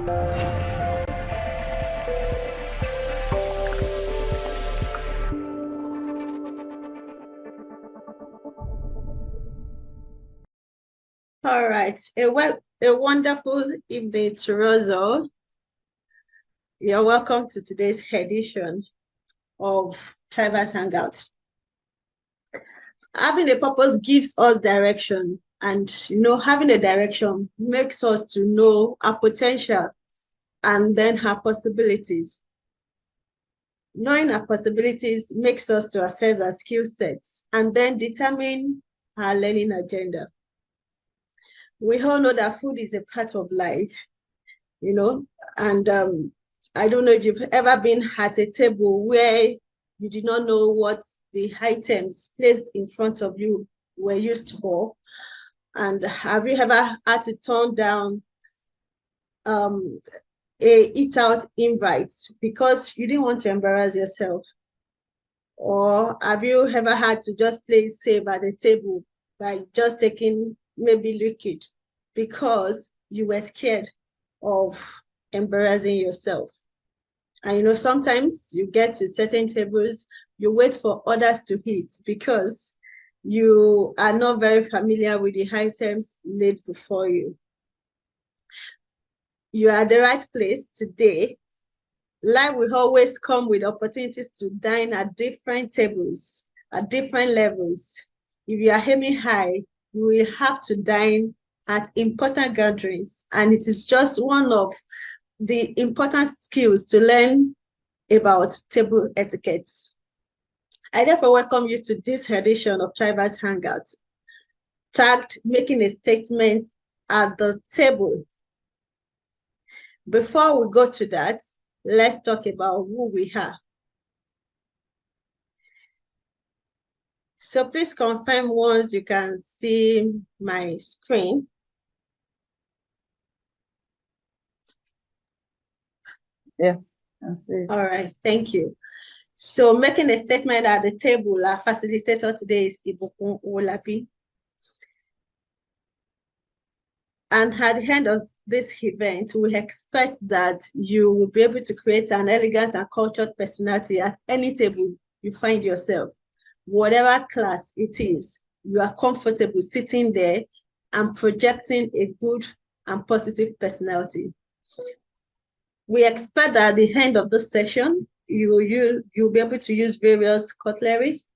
All right, a wonderful evening to us all. You're welcome to today's edition of Drivers Hangout. Having a purpose gives us direction, and having a direction makes us to know our potential and then our possibilities. Knowing our possibilities makes us to assess our skill sets and then determine our learning agenda. We all know that food is a part of life, and I don't know if you've ever been at a table where you did not know what the items placed in front of you were used for. And have you ever had to turn down a eat out invite because you didn't want to embarrass yourself? Or have you ever had to just play safe at the table by just taking maybe liquid because you were scared of embarrassing yourself? And sometimes you get to certain tables, you wait for others to eat because you are not very familiar with the items laid before you. You are at the right place today. Life will always come with opportunities to dine at different tables, at different levels. If you are aiming high, you will have to dine at important gatherings, and it is just one of the important skills to learn about table etiquettes. I therefore welcome you to this edition of Drivers Hangout, tagged Making a Statement at the Table. Before we go to that, let's talk about who we are. So please confirm once you can see my screen. Yes, I see. All right, thank you. So making a statement at the table, our facilitator today is Ibukun Olapi. And at the end of this event, we expect that you will be able to create an elegant and cultured personality at any table you find yourself. Whatever class it is, you are comfortable sitting there and projecting a good and positive personality. We expect that at the end of this session, you'll be able to use various cutleries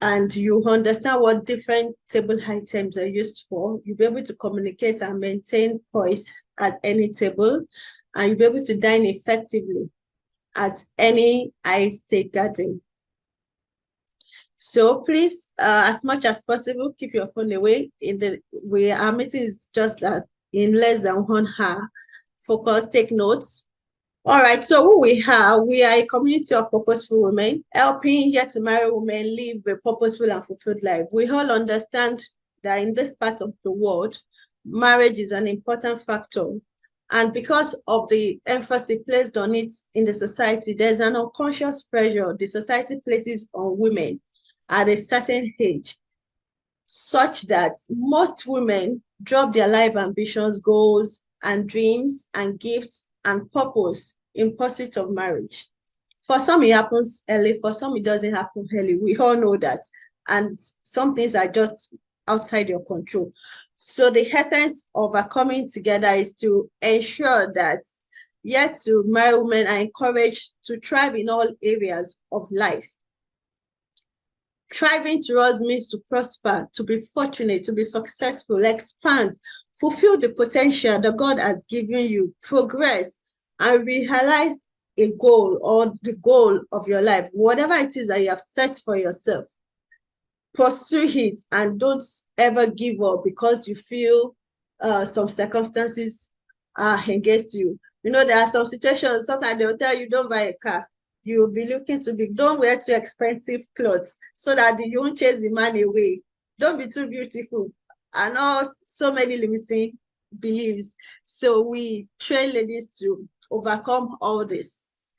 and you understand what different table items are used for. You'll be able to communicate and maintain poise at any table, and you'll be able to dine effectively at any high-stake gathering. So please, as much as possible, keep your phone away. Our meeting is just in less than 1 hour. Focus, take notes. All right, so who we are a community of purposeful women, helping yet to marry women live a purposeful and fulfilled life. We all understand that in this part of the world, marriage is an important factor. And because of the emphasis placed on it in the society, there's an unconscious pressure the society places on women at a certain age, such that most women drop their life ambitions, goals, and dreams, and gifts, and purpose in pursuit of marriage. For some, it happens early. For some, it doesn't happen early. We all know that. And some things are just outside your control. So the essence of our coming together is to ensure that yet to marry women are encouraged to thrive in all areas of life. Thriving to us means to prosper, to be fortunate, to be successful, expand, fulfill the potential that God has given you, progress, and realize a goal or the goal of your life, whatever it is that you have set for yourself. Pursue it and don't ever give up because you feel some circumstances are against you. There are some situations, sometimes they will tell you, don't buy a car. You'll be looking to be, don't wear too expensive clothes so that you won't chase the man away. Don't be too beautiful. And all so many limiting beliefs. So we train ladies to overcome all this.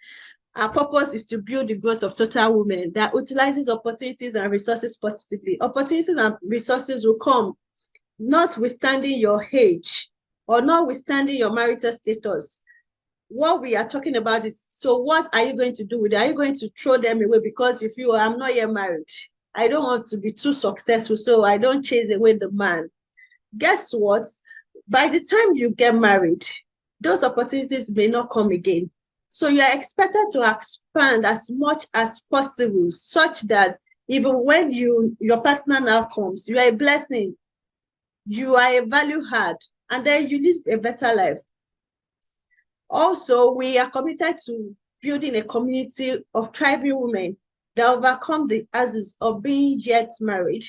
Our purpose is to build the growth of total women that utilizes opportunities and resources positively. Opportunities and resources will come notwithstanding your age. or notwithstanding your marital status. What we are talking about is, so what are you going to do with it? Are you going to throw them away because you feel, I'm not yet married, I don't want to be too successful, so I don't chase away the man? Guess what? By the time you get married, those opportunities may not come again. So you are expected to expand as much as possible, such that even when your partner now comes, you are a blessing, you are a value add, and then you live a better life. Also, we are committed to building a community of thriving women that overcome the hazards of being yet married,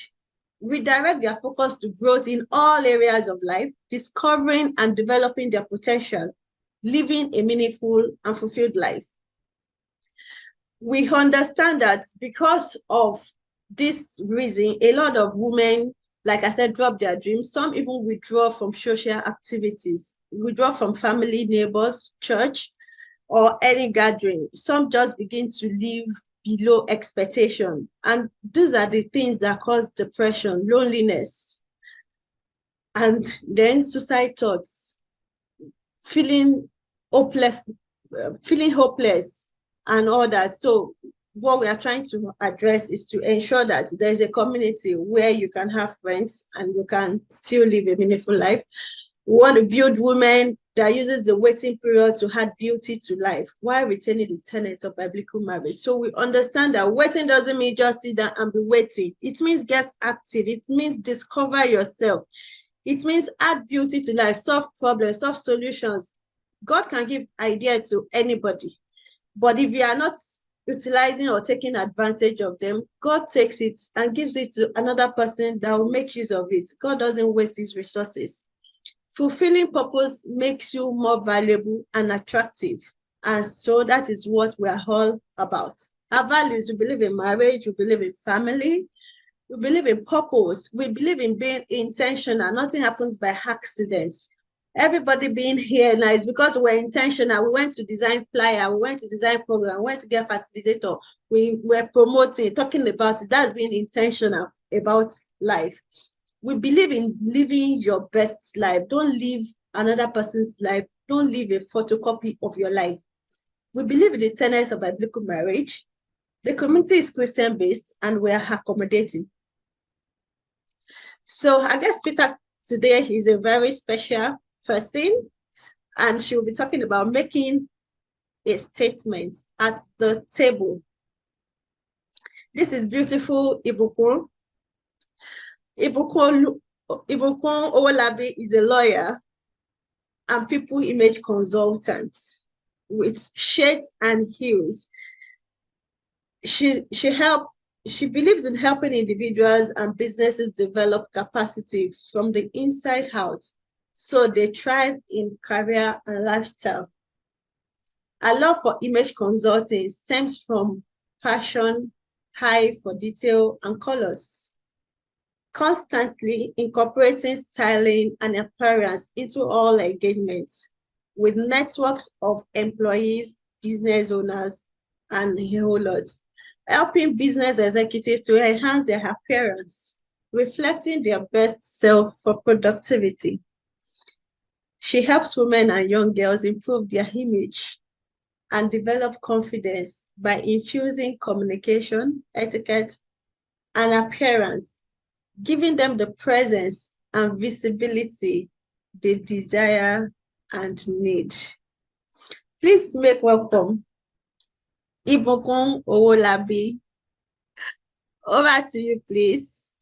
redirect their focus to growth in all areas of life, discovering and developing their potential, living a meaningful and fulfilled life. We understand that because of this reason, a lot of women, like I said, drop their dreams. Some even withdraw from social activities, withdraw from family, neighbors, church, or any gathering. Some just begin to live below expectation. And these are the things that cause depression, loneliness, and then suicide thoughts, feeling hopeless, and all that. So what we are trying to address is to ensure that there's a community where you can have friends and you can still live a meaningful life. We want to build women that uses the waiting period to add beauty to life while retaining the tenets of biblical marriage. So we understand that waiting doesn't mean just sit down and be waiting. It means get active. It means discover yourself. It means add beauty to life, solve problems, solve solutions. God can give ideas to anybody. But if you are not utilizing or taking advantage of them, God takes it and gives it to another person that will make use of it. God doesn't waste his resources. Fulfilling purpose makes you more valuable and attractive. And so that is what we are all about. Our values, we believe in marriage, we believe in family, we believe in purpose, we believe in being intentional. Nothing happens by accident. Everybody being here now is because we're intentional. We went to design flyer, we went to design program, we went to get facilitator, we were promoting, talking about it. That's being intentional about life. We believe in living your best life. Don't live another person's life. Don't live a photocopy of your life. We believe in the tenets of biblical marriage. The community is Christian-based and we are accommodating. So I guess Peter today is a very special person, and she will be talking about making a statement at the table. This is beautiful Ibukun. Ibukun Owolabi is a lawyer and people image consultant with shades and hues. She believes in helping individuals and businesses develop capacity from the inside out so they thrive in career and lifestyle. Her love for image consulting stems from passion, eye for detail and colors, constantly incorporating styling and appearance into all engagements with networks of employees, business owners, and a whole lot, helping business executives to enhance their appearance, reflecting their best self for productivity. She helps women and young girls improve their image and develop confidence by infusing communication, etiquette, and appearance, giving them the presence and visibility they desire and need. Please make welcome Ibukun Owolabi. Over to you, please.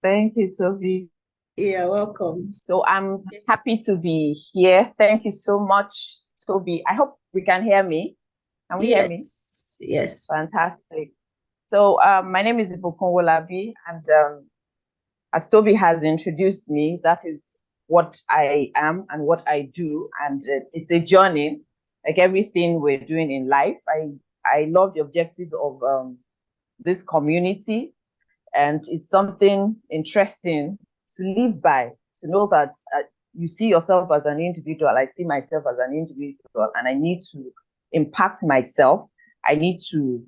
Thank you, Toby. You're welcome. So I'm happy to be here. Thank you so much, Toby. I hope we can hear me. Can we hear me? Yes. Fantastic. So my name is Ibukun Owolabi, and as Toby has introduced me, that is what I am and what I do. And it's a journey, like everything we're doing in life. I love the objective of this community, and it's something interesting to live by, to know that you see yourself as an individual. I see myself as an individual, and I need to impact myself. I need to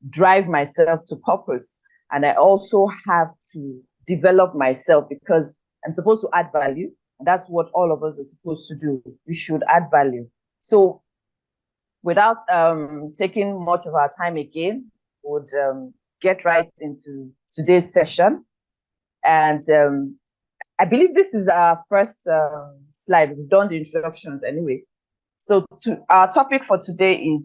drive myself to purpose. And I also have to develop myself because I'm supposed to add value. And that's what all of us are supposed to do. We should add value. So without taking much of our time again, would get right into today's session. And I believe this is our first slide. We've done the introductions anyway. So our topic for today is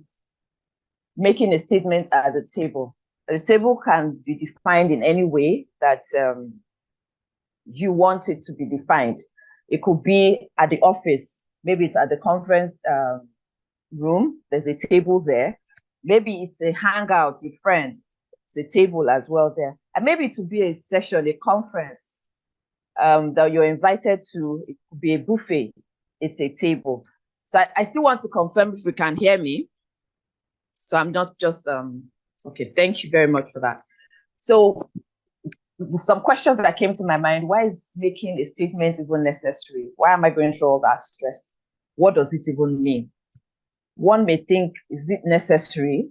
making a statement at the table. The table can be defined in any way that you want it to be defined. It could be at the office. Maybe it's at the conference room. There's a table there. Maybe it's a hangout with friends. It's a table as well there. And maybe it would be a session, a conference that you're invited to. It could be a buffet. It's a table. So I still want to confirm if you can hear me. So I'm not just, okay, thank you very much for that. So some questions that came to my mind. Why is making a statement even necessary? Why am I going through all that stress? What does it even mean? One may think, is it necessary?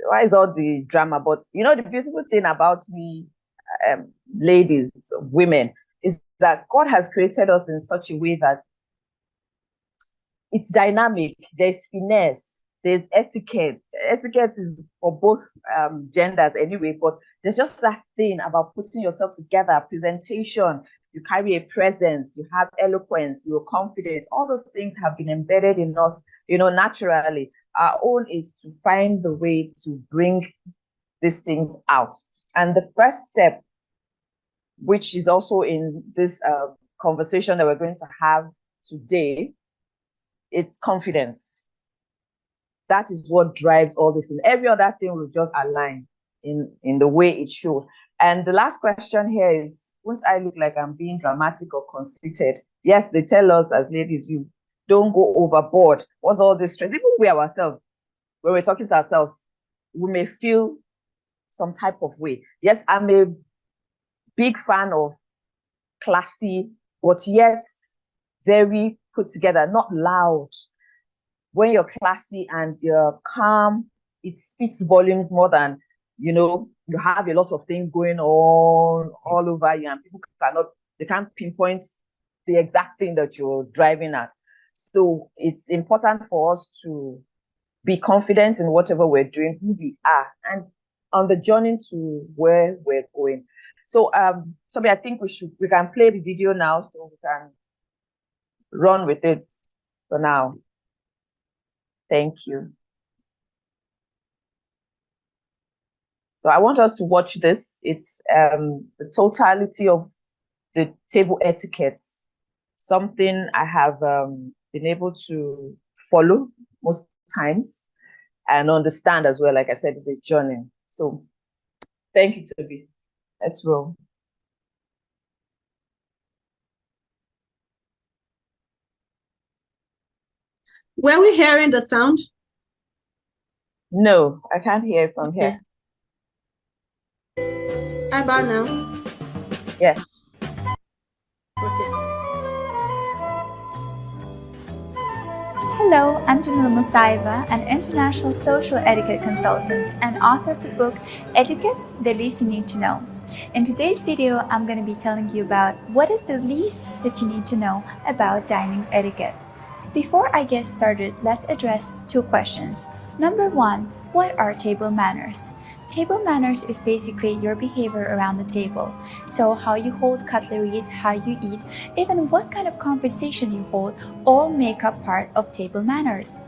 Why is all the drama? But the beautiful thing about we ladies, women, is that God has created us in such a way that it's dynamic. There's finesse. There's etiquette. Etiquette is for both genders anyway, but there's just that thing about putting yourself together, presentation, you carry a presence, you have eloquence, you're confident. All those things have been embedded in us, naturally. Our own is to find the way to bring these things out. And the first step, which is also in this conversation that we're going to have today, it's confidence. That is what drives all this, and every other thing will just align in the way it should. And the last question here is, won't I look like I'm being dramatic or conceited? Yes, they tell us as ladies, you don't go overboard. What's all this stress? Even we ourselves, when we're talking to ourselves, we may feel some type of way. Yes, I'm a big fan of classy, but yet very put together, not loud. When you're classy and you're calm, it speaks volumes more than, you have a lot of things going on all over you, and people can't pinpoint the exact thing that you're driving at. So it's important for us to be confident in whatever we're doing, who we are, and on the journey to where we're going. So, Toby, I think we can play the video now, so we can run with it for now. Thank you. So I want us to watch this. It's the totality of the table etiquette, something I have been able to follow most times and understand as well. Like I said, it's a journey. So thank you, Toby. Let's roll. Were we hearing the sound? No, I can't hear it from here. How about now? Yes. Okay. Hello, I'm Jamila Musaiva, an international social etiquette consultant and author of the book Etiquette, the Least You Need to Know. In today's video, I'm going to be telling you about what is the least that you need to know about dining etiquette. Before I get started, let's address two questions. Number one, what are table manners? Table manners is basically your behavior around the table. So how you hold cutleries, how you eat, even what kind of conversation you hold, all make up part of table manners.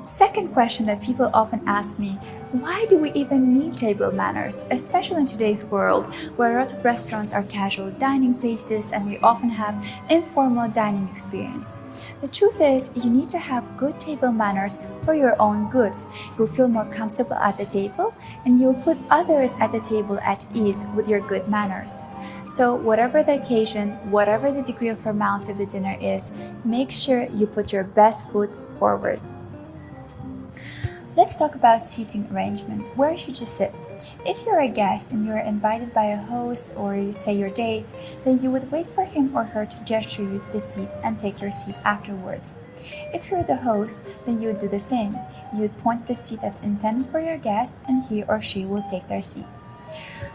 Second question that people often ask me, why do we even need table manners, especially in today's world where a lot of restaurants are casual dining places and we often have informal dining experience? The truth is, you need to have good table manners for your own good. You'll feel more comfortable at the table and you'll put others at the table at ease with your good manners. So whatever the occasion, whatever the degree of formality of the dinner is, make sure you put your best foot forward. Let's talk about seating arrangement. Where should you sit? If you're a guest and you're invited by a host or say your date, then you would wait for him or her to gesture you to the seat and take your seat afterwards. If you're the host, then you would do the same. You would point to the seat that's intended for your guest and he or she will take their seat.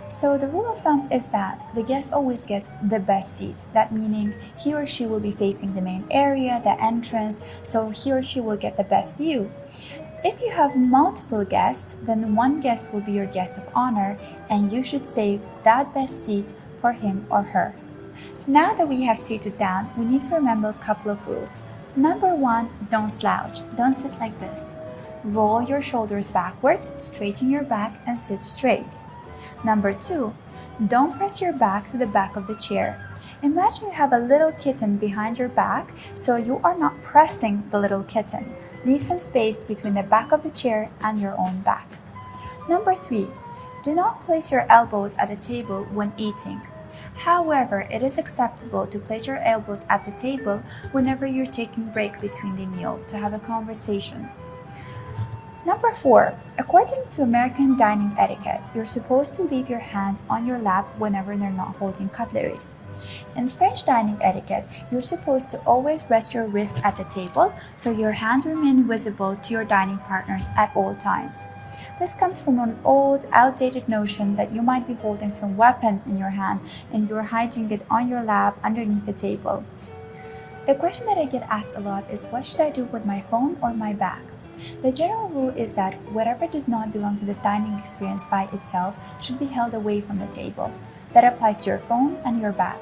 So the rule of thumb is that the guest always gets the best seat. That meaning he or she will be facing the main area, the entrance, so he or she will get the best view. If you have multiple guests, then one guest will be your guest of honor, and you should save that best seat for him or her. Now that we have seated down, we need to remember a couple of rules. Number one, don't slouch. Don't sit like this. Roll your shoulders backwards, straighten your back, and sit straight. Number two, don't press your back to the back of the chair. Imagine you have a little kitten behind your back, so you are not pressing the little kitten. Leave some space between the back of the chair and your own back. Number three, do not place your elbows at a table when eating. However, it is acceptable to place your elbows at the table whenever you're taking a break between the meal to have a conversation. Number four, according to American dining etiquette, you're supposed to leave your hands on your lap whenever they're not holding cutleries. In French dining etiquette, you're supposed to always rest your wrist at the table so your hands remain visible to your dining partners at all times. This comes from an old, outdated notion that you might be holding some weapon in your hand and you're hiding it on your lap underneath the table. The question that I get asked a lot is, what should I do with my phone or my bag? The general rule is that whatever does not belong to the dining experience by itself should be held away from the table. That applies to your phone and your bag.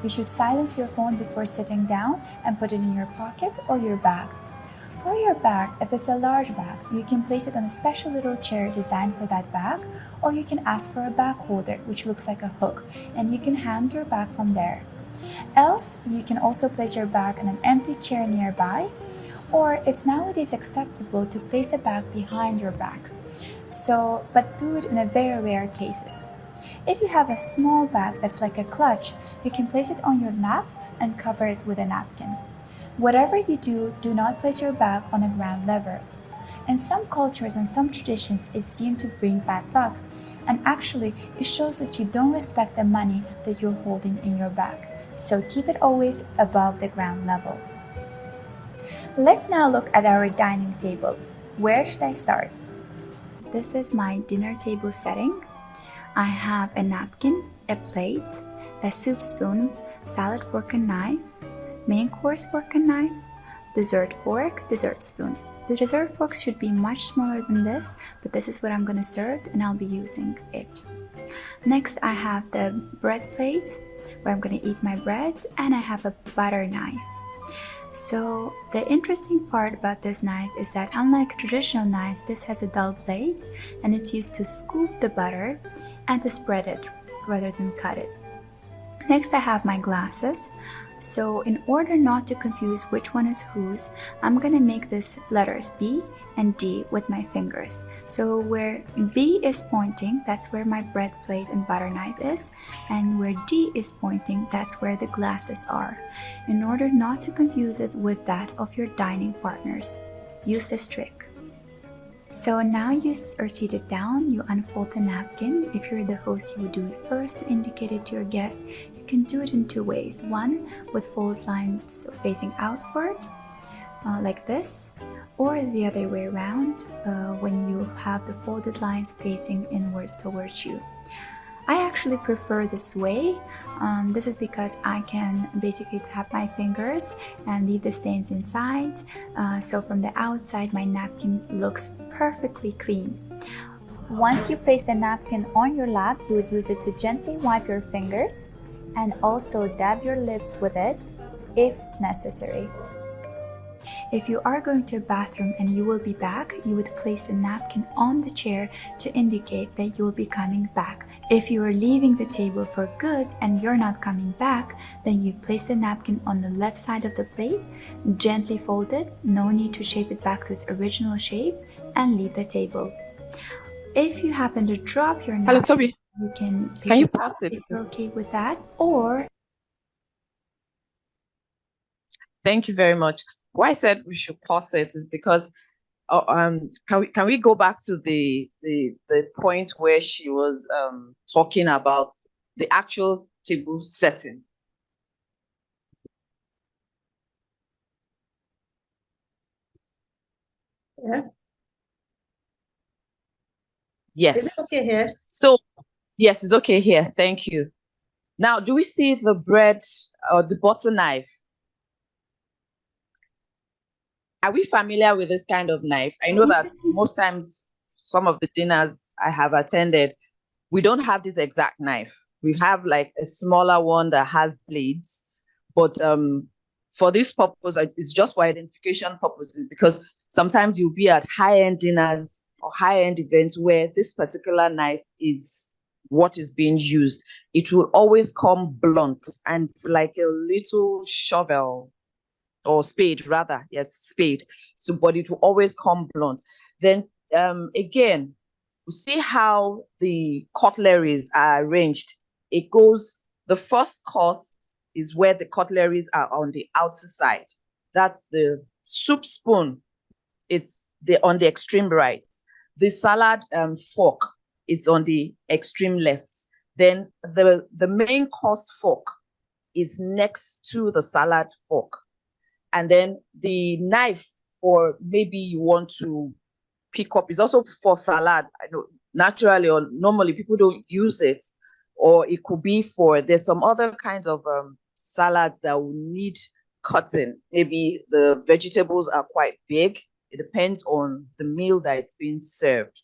You should silence your phone before sitting down and put it in your pocket or your bag. For your bag, if it's a large bag, you can place it on a special little chair designed for that bag, or you can ask for a bag holder which looks like a hook, and you can hang your bag from there. Else, you can also place your bag on an empty chair nearby, or it's nowadays acceptable to place a bag behind your back. But do it in a very rare cases. If you have a small bag that's like a clutch, you can place it on your lap and cover it with a napkin. Whatever you do, do not place your bag on a ground level. In some cultures and some traditions, it's deemed to bring bad luck, and actually, it shows that you don't respect the money that you're holding in your bag. So keep it always above the ground level. Let's now look at our dining table. Where should I start? This is my dinner table setting. I have a napkin, a plate, a soup spoon, salad fork and knife, main course fork and knife, dessert fork, dessert spoon. The dessert forks should be much smaller than this, but this is what I'm going to serve and I'll be using it. Next, I have the bread plate where I'm going to eat my bread, and I have a butter knife. So the interesting part about this knife is that unlike traditional knives, this has a dull blade and it's used to scoop the butter and to spread it rather than cut it. Next, I have my glasses. So in order not to confuse which one is whose, I'm gonna make this letters B and D with my fingers. So where B is pointing, that's where my bread plate and butter knife is, and where D is pointing, that's where the glasses are. In order not to confuse it with that of your dining partners, use this trick. So now you are seated down, you unfold the napkin. If you're the host, you would do it first to indicate it to your guests. You can do it in two ways. One, with fold lines facing outward, like this, or the other way around, when you have the folded lines facing inwards towards you. I actually prefer this way. This is because I can basically tap my fingers and leave the stains inside. So from the outside, my napkin looks perfectly clean. Once you place the napkin on your lap, you would use it to gently wipe your fingers and also dab your lips with it if necessary. If you are going to a bathroom and you will be back, you would place the napkin on the chair to indicate that you will be coming back. If you are leaving the table for good and you're not coming back, then you place the napkin on the left side of the plate, gently fold it, no need to shape it back to its original shape, and leave the table. If you happen to drop your napkin, Hello, Toby. you can pick Can you it up pause it? if you're okay with that, or... Thank you very much. Why I said we should pause it is because can we go back to the point where she was talking about the actual table setting? Yeah. Yes. Is it okay here? So Yes, it's okay here. Thank you. Now, do we see the bread or the butter knife? Are we familiar with this kind of knife? I know that most times, some of the dinners I have attended, we don't have this exact knife. We have like a smaller one that has blades, but for this purpose, it's just for identification purposes, because sometimes you'll be at high-end dinners or high-end events where this particular knife is what is being used. It will always come blunt, and it's like a little shovel or spade rather. Yes, spade. So, but it will always come blunt. Then again, you see how the cutleries are arranged. It goes, the first course is where the cutleries are on the outer side. That's the soup spoon. It's on the extreme right. The salad fork, it's on the extreme left. Then the main course fork is next to the salad fork. And then the knife, for maybe you want to pick up, is also for salad. I know naturally or normally people don't use it, or it could be for, there's some other kinds of salads that will need cutting. Maybe the vegetables are quite big. It depends on the meal that it's being served.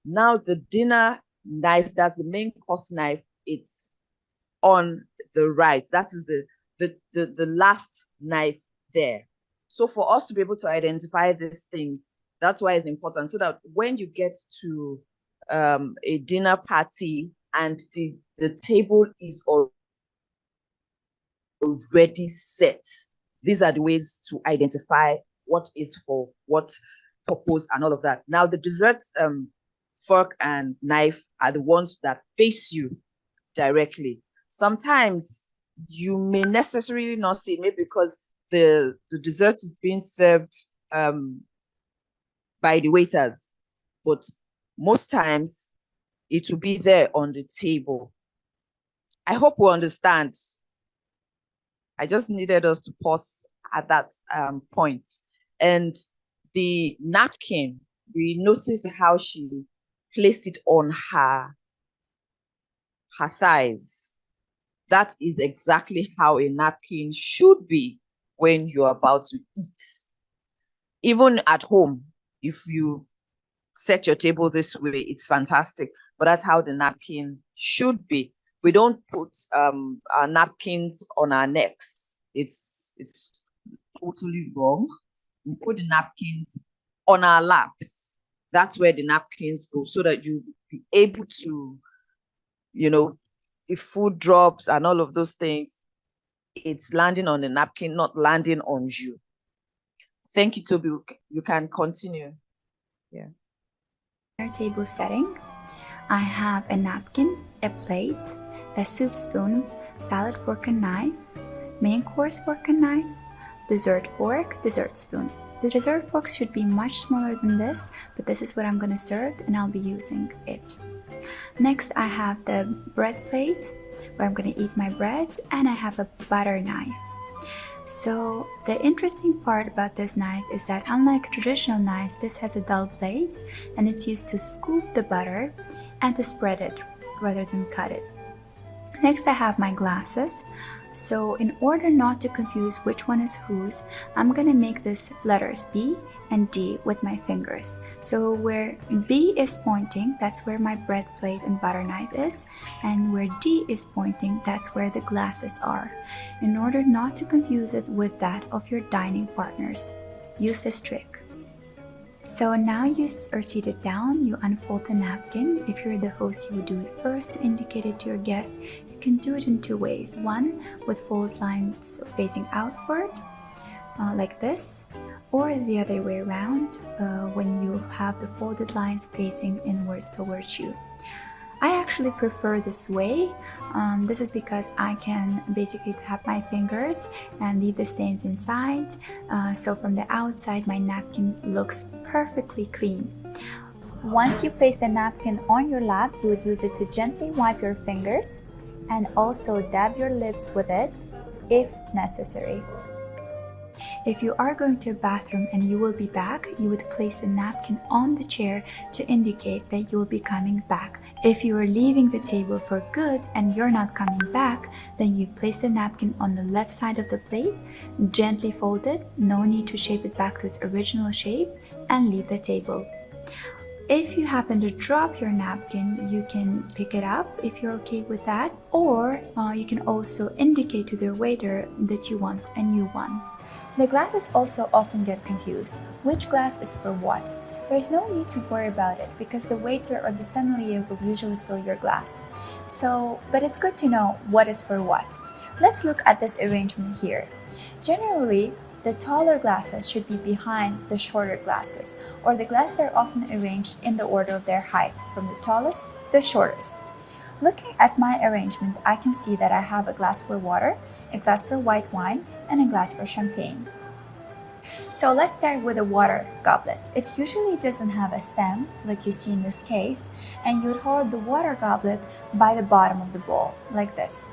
Now the dinner knife, that's the main course knife, it's on the right. That is the last knife there. So for us to be able to identify these things, that's why it's important, so that when you get to a dinner party and the table is already set, these are the ways to identify what is for what purpose and all of that. Now the desserts fork and knife are the ones that face you directly. Sometimes you may necessarily not see it, maybe because the dessert is being served by the waiters, but most times it will be there on the table. I hope we understand. I just needed us to pause at that point. And the napkin, we noticed how she placed it on her thighs. That is exactly how a napkin should be when you're about to eat. Even at home, if you set your table this way, it's fantastic. But that's how the napkin should be. We don't put our napkins on our necks. It's totally wrong. We put the napkins on our laps. That's where the napkins go, so that you be able to, if food drops and all of those things, it's landing on the napkin, not landing on you. Thank you, Toby. You can continue. Yeah. Table setting. I have a napkin, a plate, a soup spoon, salad fork and knife, main course fork and knife, dessert fork, dessert spoon. The dessert fork should be much smaller than this, but this is what I'm going to serve and I'll be using it. Next, I have the bread plate where I'm going to eat my bread, and I have a butter knife. So the interesting part about this knife is that unlike traditional knives, this has a dull blade and it's used to scoop the butter and to spread it rather than cut it. Next, I have my glasses. So in order not to confuse which one is whose, I'm gonna make this letters B and D with my fingers. So where B is pointing, that's where my bread plate and butter knife is, and where D is pointing, that's where the glasses are, in order not to confuse it with that of your dining partners. Use this trick. So now you are seated down, you unfold the napkin. If you're the host, you would do it first to indicate it to your guests. You can do it in two ways. One, with fold lines facing outward, like this, or the other way around, when you have the folded lines facing inwards towards you. I actually prefer this way. This is because I can basically tap my fingers and leave the stains inside. So from the outside, my napkin looks perfectly clean. Once you place the napkin on your lap, you would use it to gently wipe your fingers and also dab your lips with it if necessary. If you are going to a bathroom and you will be back, you would place the napkin on the chair to indicate that you will be coming back. If you are leaving the table for good and you're not coming back, then you place the napkin on the left side of the plate, gently fold it, no need to shape it back to its original shape, and leave the table. If you happen to drop your napkin, you can pick it up if you're okay with that, or you can also indicate to the waiter that you want a new one. The glasses also often get confused. Which glass is for what? There's no need to worry about it because the waiter or the sommelier will usually fill your glass. But it's good to know what is for what. Let's look at this arrangement here. Generally, the taller glasses should be behind the shorter glasses, or the glasses are often arranged in the order of their height, from the tallest to the shortest. Looking at my arrangement, I can see that I have a glass for water, a glass for white wine, and a glass for champagne. So let's start with a water goblet. It usually doesn't have a stem, like you see in this case, and you would hold the water goblet by the bottom of the bowl, like this.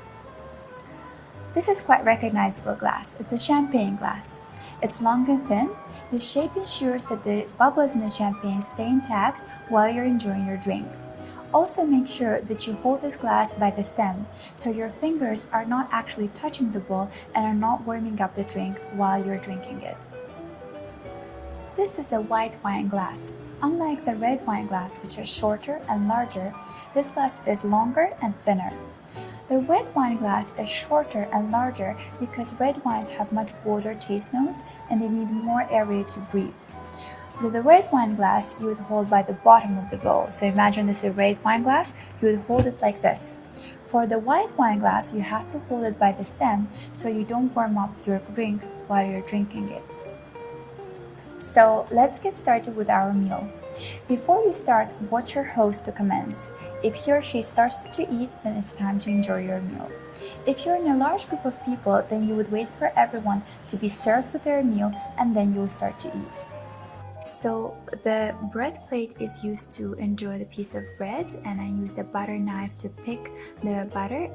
This is quite recognizable glass. It's a champagne glass. It's long and thin. The shape ensures that the bubbles in the champagne stay intact while you're enjoying your drink. Also make sure that you hold this glass by the stem, so your fingers are not actually touching the bowl and are not warming up the drink while you're drinking it. This is a white wine glass. Unlike the red wine glass, which is shorter and larger, this glass is longer and thinner. The red wine glass is shorter and larger because red wines have much bolder taste notes and they need more area to breathe. With the red wine glass, you would hold by the bottom of the bowl. So imagine this is a red wine glass, you would hold it like this. For the white wine glass, you have to hold it by the stem so you don't warm up your drink while you're drinking it. So let's get started with our meal. Before you start, watch your host to commence. If he or she starts to eat, then it's time to enjoy your meal. If you're in a large group of people, then you would wait for everyone to be served with their meal and then you'll start to eat. So the bread plate is used to enjoy the piece of bread, and I use the butter knife to pick the butter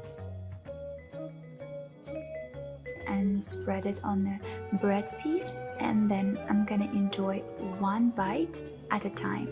and spread it on the bread piece, and then I'm gonna enjoy one bite at a time.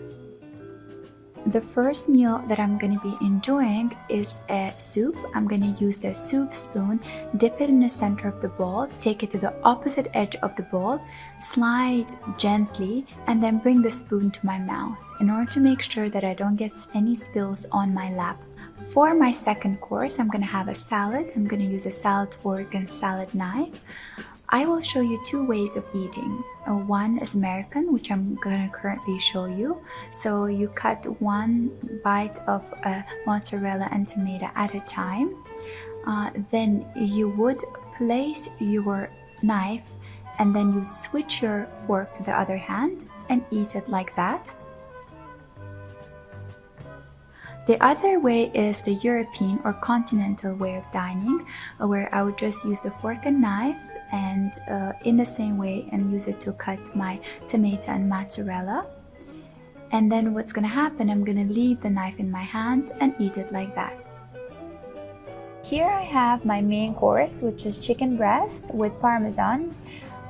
The first meal that I'm going to be enjoying is a soup. I'm going to use the soup spoon, dip it in the center of the bowl, take it to the opposite edge of the bowl, slide gently, and then bring the spoon to my mouth in order to make sure that I don't get any spills on my lap. For my second course, I'm going to have a salad. I'm going to use a salad fork and salad knife. I will show you two ways of eating. One is American, which I'm going to currently show you. So you cut one bite of mozzarella and tomato at a time. Then you would place your knife and then you'd switch your fork to the other hand and eat it like that. The other way is the European or continental way of dining, where I would just use the fork and knife and in the same way and use it to cut my tomato and mozzarella. And then what's gonna happen, I'm gonna leave the knife in my hand and eat it like that. Here I have my main course, which is chicken breast with parmesan.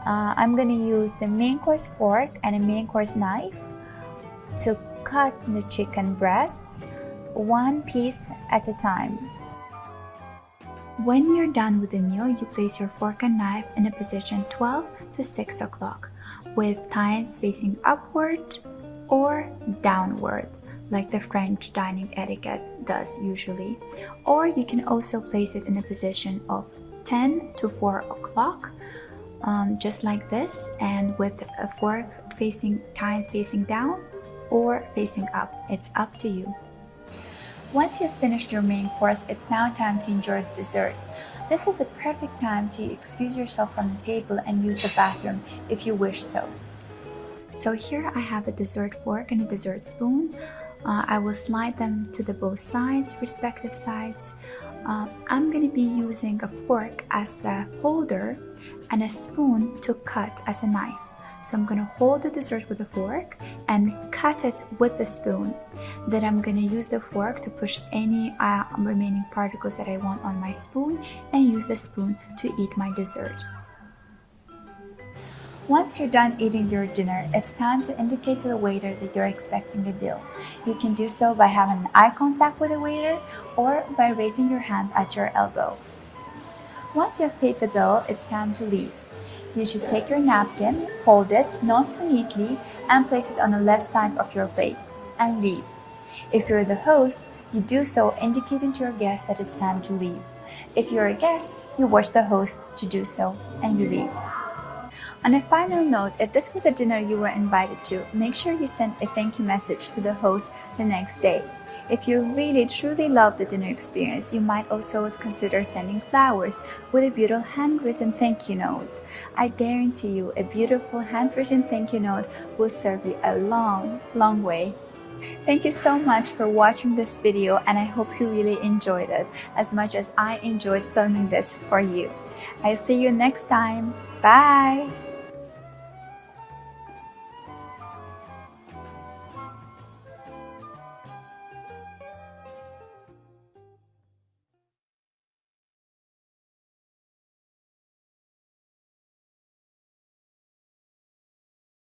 I'm gonna use the main course fork and a main course knife to cut the chicken breast one piece at a time. When you're done with the meal, you place your fork and knife in a position 12 to 6 o'clock with tines facing upward or downward, like the French dining etiquette does usually. Or you can also place it in a position of 10 to 4 o'clock, just like this, and with a fork facing tines facing down or facing up. It's up to you. Once you've finished your main course, it's now time to enjoy the dessert. This is the perfect time to excuse yourself from the table and use the bathroom if you wish so. So here I have a dessert fork and a dessert spoon. I will slide them to the both sides, respective sides. I'm going to be using a fork as a holder and a spoon to cut as a knife. So I'm going to hold the dessert with a fork and cut it with the spoon. Then I'm going to use the fork to push any remaining particles that I want on my spoon and use the spoon to eat my dessert. Once you're done eating your dinner, it's time to indicate to the waiter that you're expecting a bill. You can do so by having eye contact with the waiter or by raising your hand at your elbow. Once you've paid the bill, it's time to leave. You should take your napkin, fold it not too neatly, and place it on the left side of your plate, and leave. If you're the host, you do so indicating to your guest that it's time to leave. If you're a guest, you watch the host to do so, and you leave. On a final note, if this was a dinner you were invited to, make sure you send a thank you message to the host the next day. If you really truly love the dinner experience, you might also consider sending flowers with a beautiful handwritten thank you note. I guarantee you a beautiful handwritten thank you note will serve you a long, long way. Thank you so much for watching this video, and I hope you really enjoyed it as much as I enjoyed filming this for you. I'll see you next time. Bye!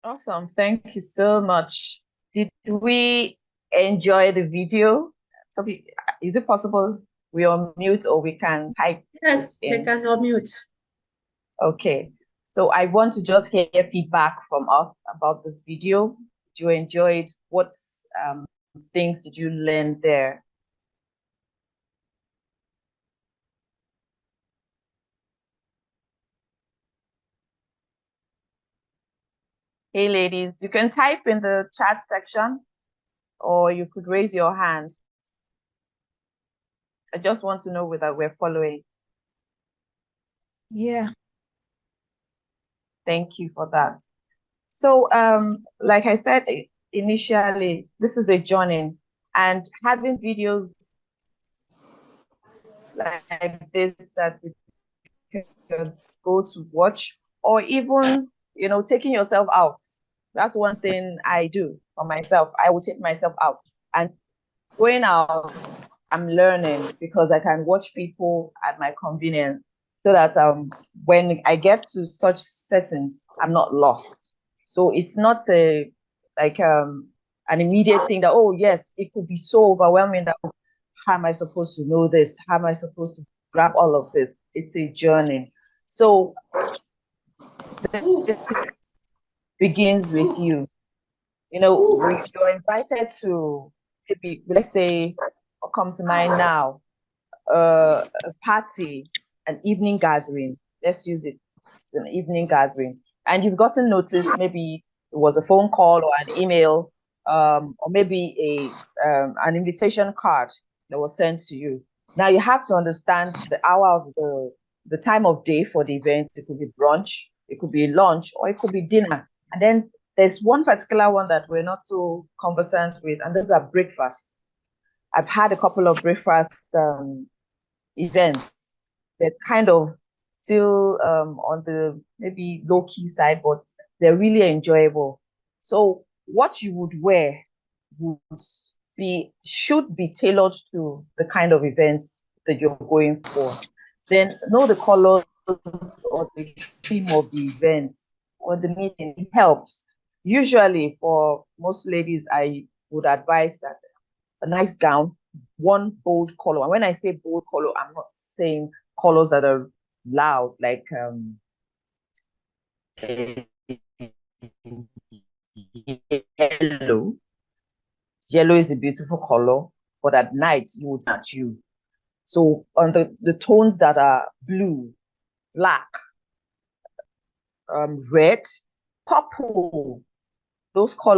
Awesome. Thank you so much. Did we enjoy the video? So is it possible we unmute or we can type? Yes, they can unmute. Okay. So I want to just hear feedback from us about this video. Did you enjoy it? What things did you learn there? Hey, ladies, you can type in the chat section or you could raise your hand. I just want to know whether we're following. Yeah. Thank you for that. So, like I said initially, this is a journey, and having videos like this that we can go to watch, or even, taking yourself out. That's one thing I do for myself. I will take myself out, and going out, I'm learning because I can watch people at my convenience, so that when I get to such settings, I'm not lost. So it's not an immediate thing that, oh yes, it could be so overwhelming that, oh, how am I supposed to know this? How am I supposed to grab all of this? It's a journey. So this begins with you. You're invited to, maybe, let's say, what comes to mind now, a party, an evening gathering. Let's use it. It's an evening gathering. And you've gotten notice, maybe it was a phone call or an email, or maybe an invitation card that was sent to you. Now you have to understand the hour of the time of day for the event. It could be brunch, it could be lunch, or it could be dinner. And then there's one particular one that we're not so conversant with, and those are breakfasts. I've had a couple of breakfast events. They're kind of still on the maybe low-key side, but they're really enjoyable. So what you would wear should be tailored to the kind of events that you're going for. Then know the colors or the theme of the event or the meeting. It helps. Usually for most ladies, I would advise that a nice gown, one bold color. And when I say bold color, I'm not saying colors that are loud, like yellow. Yellow is a beautiful color, but at night you would match you. So on the tones that are blue, black, red, purple, those colors